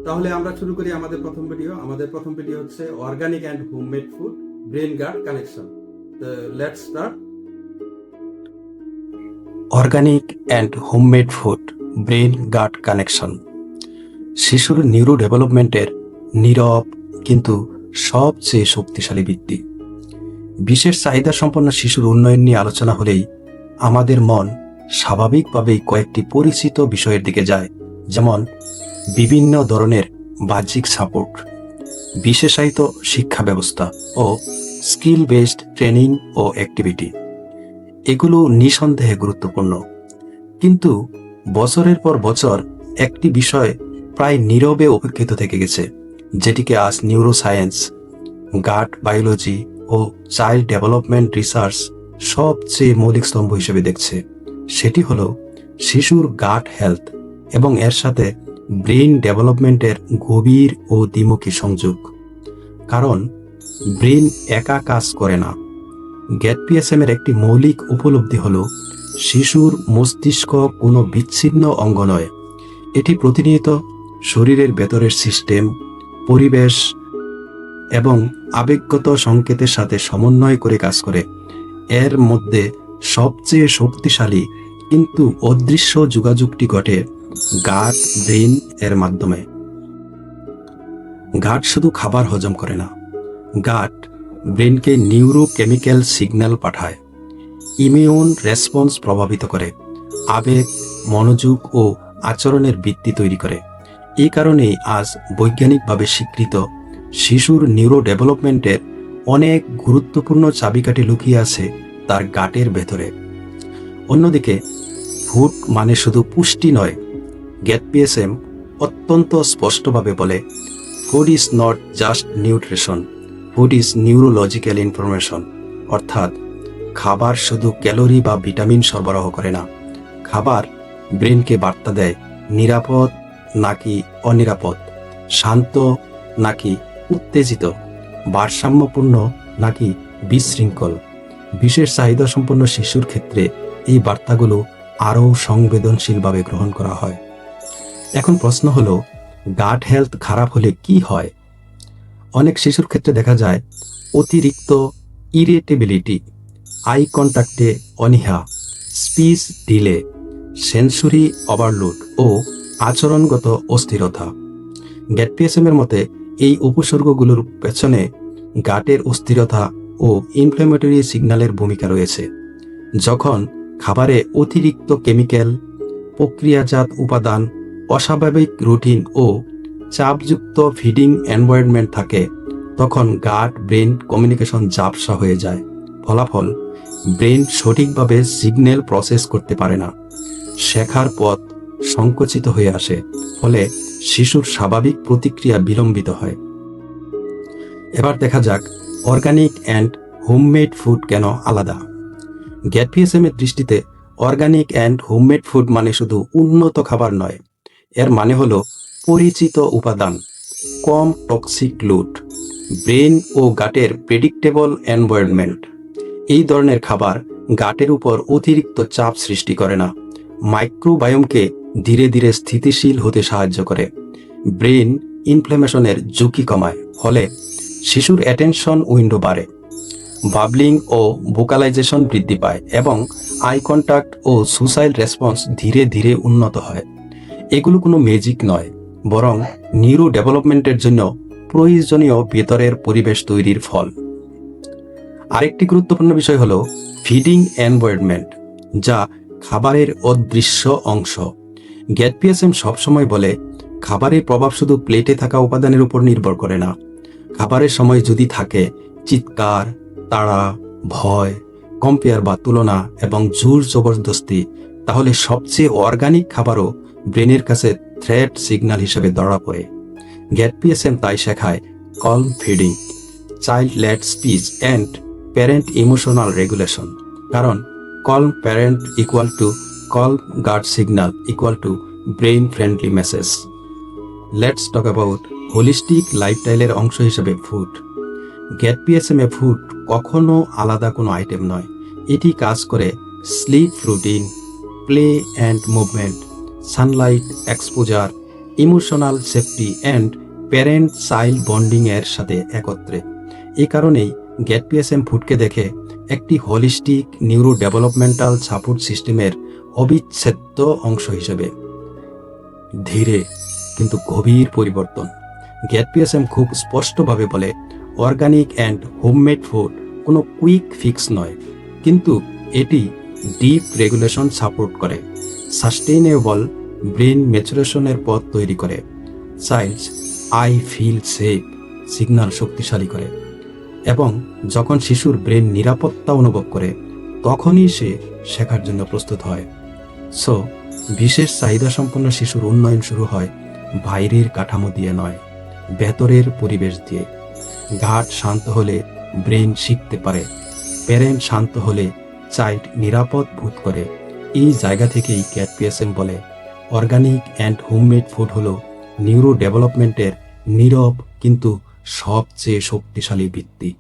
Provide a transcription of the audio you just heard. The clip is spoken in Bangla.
তাহলে আমরা শুরু করি আমাদের প্রথম ভিডিও। আমাদের প্রথম ভিডিও হচ্ছে organic and homemade food brain gut connection. Let's start. Organic and homemade food brain gut connection শিশুর নিউরো ডেভেলপমেন্টের নীরব কিন্তু সবচেয়ে শক্তিশালী ভিত্তি। বিশেষ চাহিদা সম্পন্ন শিশুর উন্নয়ন নিয়ে আলোচনা হলেই আমাদের মন স্বাভাবিকভাবেই কয়েকটি পরিচিত বিষয়ের দিকে যায়, যেমন বিভিন্ন ধরনের বাহ্যিক সাপোর্ট, বিশেষায়িত শিক্ষা ব্যবস্থা ও স্কিল বেসড ট্রেনিং ও অ্যাক্টিভিটি। এগুলো নিঃসন্দেহে গুরুত্বপূর্ণ, কিন্তু বছরের পর বছর একটি বিষয় প্রায় নীরবে উপেক্ষিত থেকে গেছে, যেটিকে আজ নিউরোসায়েন্স, গাট বায়োলজি ও চাইল্ড ডেভেলপমেন্ট রিসার্চ সবচেয়ে মৌলিক স্তম্ভ হিসেবে দেখছে। সেটি হলো শিশুর গাট হেলথ এবং এর সাথে ব্রেন ডেভেলপমেন্টের গভীর ও দ্বিমুখী সংযোগ। কারণ ব্রেন একা কাজ করে না। গ্যাট-পিএসএম এর একটি মৌলিক উপলব্ধি হল শিশুর মস্তিষ্ক কোনো বিচ্ছিন্ন অঙ্গ নয়। এটি প্রতিনিয়ত শরীরের ভেতরের সিস্টেম, পরিবেশ এবং আবেগগত সংকেতের সাথে সমন্বয় করে কাজ করে। এর মধ্যে সবচেয়ে শক্তিশালী কিন্তু অদৃশ্য যোগাযোগটি ঘটে গাট ব্রেন এর মাধ্যমে। গাট শুধু খাবার হজম করে না, গাট ব্রেনকে নিউরোকেমিক্যাল সিগন্যাল পাঠায়, ইমিউন রেসপন্স প্রভাবিত করে, আবেগ, মনোযোগ ও আচরণের ভিত্তি তৈরি করে। এই কারণেই আজ বৈজ্ঞানিকভাবে স্বীকৃত শিশুর নিউরো ডেভেলপমেন্টের অনেক গুরুত্বপূর্ণ চাবিকাঠি লুকিয়ে আছে তার গাটের ভেতরে। অন্যদিকে ফুড মানে শুধু পুষ্টি নয়। গ্যাট-পিএসএম অত্যন্ত স্পষ্টভাবে বলে, food is not just nutrition, food is neurological information. অর্থাৎ খাবার শুধু ক্যালোরি বা ভিটামিন সরবরাহ করে না, খাবার ব্রেনকে বার্তা দেয় নিরাপদ নাকি অনিরাপদ, শান্ত নাকি উত্তেজিত, ভারসাম্যপূর্ণ নাকি বিশৃঙ্খল। বিশেষ চাহিদা সম্পন্ন শিশুর ক্ষেত্রে এই বার্তাগুলো আরও সংবেদনশীলভাবে গ্রহণ করা হয়। এখন প্রশ্ন হলো, গাট হেলথ খারাপ হলে কি হয়? অনেক শিশুর ক্ষেত্রে দেখা যায় অতিরিক্ত ইরিটেবিলিটি, আই কন্ট্যাক্টে অনীহা, স্পিচ ডিলে, সেন্সরি ওভারলোড ও আচরণগত অস্থিরতা। গ্যাট-পিএসএম এর মতে এই উপসর্গগুলোর পেছনে গাটের অস্থিরতা ও ইনফ্ল্যামেটরি সিগন্যালের ভূমিকা রয়েছে। যখন খাবারে অতিরিক্ত কেমিক্যাল, প্রক্রিয়াজাত উপাদান, অস্বাভাবিক রুটিন ও চাপযুক্ত ফিডিং এনভায়রনমেন্ট থাকে, তখন গাট ব্রেন কমিউনিকেশন ঝাপসা হয়ে যায়। ফলাফল, ব্রেন সঠিকভাবে সিগন্যাল প্রসেস করতে পারে না, শেখার পথ সংকুচিত হয়ে আসে, ফলে শিশুর স্বাভাবিক প্রতিক্রিয়া বিলম্বিত হয়। এবার দেখা যাক অর্গানিক অ্যান্ড হোমমেড ফুড কেন আলাদা। গ্যাট-পিএসএম এর দৃষ্টিতে অর্গানিক অ্যান্ড হোমমেড ফুড মানে শুধু উন্নত খাবার নয়, এর মানে হলো পরিচিত উপাদান, কম টক্সিক লোড, ব্রেন ও গাটের প্রেডিক্টেবল এনভায়রনমেন্ট। এই ধরনের খাবার গাটের উপর অতিরিক্ত চাপ সৃষ্টি করে না, মাইক্রোবায়োমকে ধীরে ধীরে স্থিতিশীল হতে সাহায্য করে, ব্রেন ইনফ্ল্যামেশনের ঝুঁকি কমায়, ফলে শিশুর অ্যাটেনশন উইন্ডো বাড়ে, বাবলিং ও ভোকালাইজেশন বৃদ্ধি পায় এবং আই কন্ট্যাক্ট ও সোশ্যাল রেসপন্স ধীরে ধীরে উন্নত হয়। এগুলো কোনো ম্যাজিক নয়, বরং নিউরো ডেভেলপমেন্টের জন্য প্রয়োজনীয় ভেতরের পরিবেশ তৈরির ফল। আরেকটি গুরুত্বপূর্ণ বিষয় হলো ফিডিং এনভায়রনমেন্ট, যা খাবারের অদৃশ্য অংশ। গ্যাট-পিএসএম সবসময় বলে, খাবারের প্রভাব শুধু প্লেটে থাকা উপাদানের উপর নির্ভর করে না। খাবারের সময় যদি থাকে চিৎকার, তাড়া, ভয়, কম্পেয়ার বা তুলনা এবং জোর জবরদস্তি, তাহলে সবচেয়ে অর্গানিক খাবারও ব্রেনের কাছে থ্রেট সিগন্যাল হিসেবে ধরা পড়ে। গ্যাট-পিএসএম তাই শেখায় calm feeding, child led speech and parent emotional regulation. কারণ calm parent equal to calm gut signal equal to brain friendly message. Let's talk about holistic লাইফস্টাইলের অংশ হিসেবে ফুড। গ্যাট-পিএসএম এ ফুড কখনো আলাদা কোনো আইটেম নয়। এটি কাজ করে sleep routine, play and movement, sunlight exposure, emotional safety and parent child bonding এর সাথে একত্রে। এই কারণেই গেট পিএসএম ফুডকে দেখে একটি হোলিস্টিক নিউরো ডেভেলপমেন্টাল সাপোর্ট সিস্টেমের অবিচ্ছেদ্য অংশ হিসেবে। ধীরে কিন্তু গভীর পরিবর্তন। গেট পিএসএম খুব স্পষ্টভাবে বলে অর্গানিক অ্যান্ড হোমমেড ফুড কোনো কুইক ফিক্স নয়, কিন্তু এটি ডিপ রেগুলেশন সাপোর্ট করে, সাস্টেইনেবল ব্রেন ম্যাচুরেশনের পথ তৈরি করে, child's I feel safe signal শক্তিশালী করে, এবং যখন শিশুর ব্রেন নিরাপত্তা অনুভব করে তখনই সে শেখার জন্য প্রস্তুত হয়। সো বিশেষ চাহিদা সম্পন্ন শিশুর উন্নয়ন শুরু হয় বাইরের কাঠামো দিয়ে নয়, ভেতরের পরিবেশ দিয়ে। ঘাট শান্ত হলে ব্রেন শিখতে পারে, প্যারেন্ট শান্ত হলে চাইল্ড নিরাপদ বোধ করে। এই জায়গা থেকেই গেট পিএসএম বলে অর্গানিক অ্যান্ড হোমমেড ফুড হলো নিউরো ডেভেলপমেন্টের নীরব কিন্তু সবচেয়ে শক্তিশালী ভিত্তি।